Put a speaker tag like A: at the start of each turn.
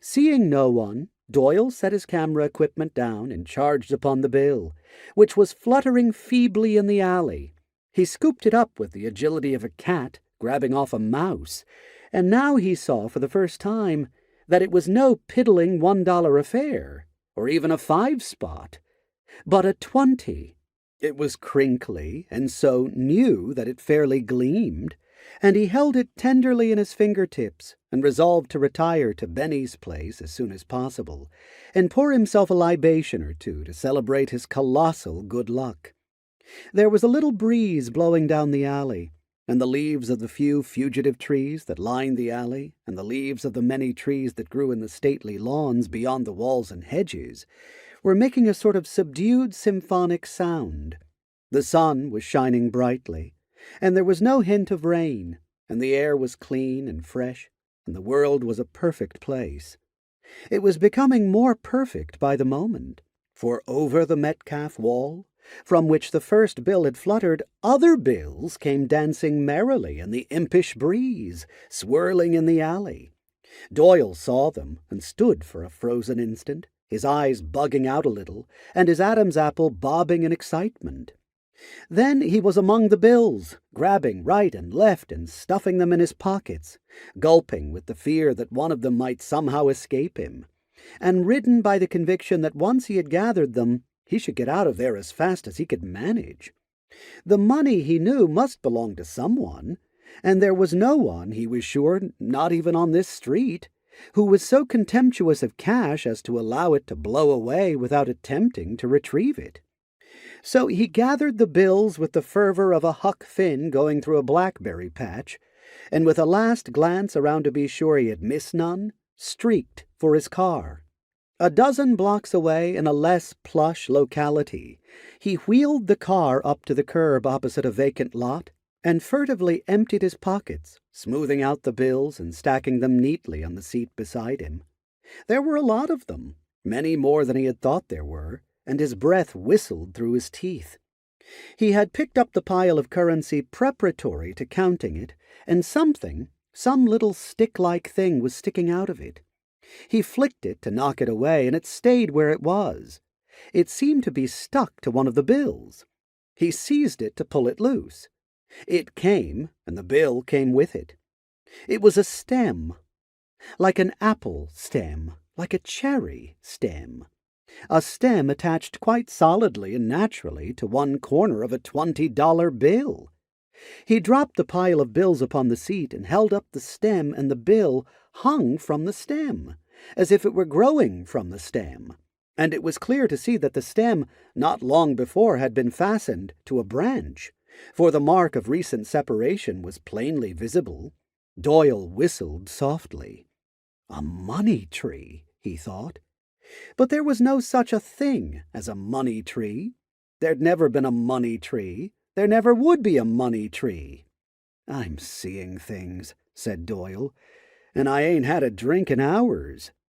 A: Seeing no one, Doyle set his camera equipment down and charged upon the bill, which was fluttering feebly in the alley. He scooped it up with the agility of a cat grabbing off a mouse, and now he saw for the first time that it was no piddling $1 affair, or even a 5-spot, but a 20. It was crinkly, and so new that it fairly gleamed, and he held it tenderly in his fingertips and resolved to retire to Benny's place as soon as possible, and pour himself a libation or two to celebrate his colossal good luck. There was a little breeze blowing down the alley, and the leaves of the few fugitive trees that lined the alley, and the leaves of the many trees that grew in the stately lawns beyond the walls and hedges, were making a sort of subdued symphonic sound. The sun was shining brightly, and there was no hint of rain, and the air was clean and fresh, and the world was a perfect place. It was becoming more perfect by the moment, for over the Metcalfe wall, from which the first bill had fluttered, other bills came dancing merrily in the impish breeze, swirling in the alley. Doyle saw them and stood for a frozen instant, his eyes bugging out a little, and his Adam's apple bobbing in excitement. Then he was among the bills, grabbing right and left and stuffing them in his pockets, gulping with the fear that one of them might somehow escape him, and ridden by the conviction that once he had gathered them, he should get out of there as fast as he could manage. The money, he knew, must belong to someone, and there was no one, he was sure, not even on this street, who was so contemptuous of cash as to allow it to blow away without attempting to retrieve it. So he gathered the bills with the fervor of a Huck Finn going through a blackberry patch, and with a last glance around to be sure he had missed none, streaked for his car. A dozen blocks away in a less plush locality, he wheeled the car up to the curb opposite a vacant lot and furtively emptied his pockets, smoothing out the bills and stacking them neatly on the seat beside him. There were a lot of them, many more than he had thought there were, and his breath whistled through his teeth. He had picked up the pile of currency preparatory to counting it, and some little stick-like thing was sticking out of it. He flicked it to knock it away, and it stayed where it was. It seemed to be stuck to one of the bills. He seized it to pull it loose. It came, and the bill came with it. It was a stem, like an apple stem, like a cherry stem. A stem attached quite solidly and naturally to one corner of a $20 bill. He dropped the pile of bills upon the seat and held up the stem, and the bill hung from the stem, as if it were growing from the stem, and it was clear to see that the stem not long before had been fastened to a branch, for the mark of recent separation was plainly visible. Doyle whistled softly. A money tree, he thought. But there was no such a thing as a money tree. There'd never been a money tree. There never would be a money tree. I'm seeing things, said Doyle, and I ain't had a drink in hours.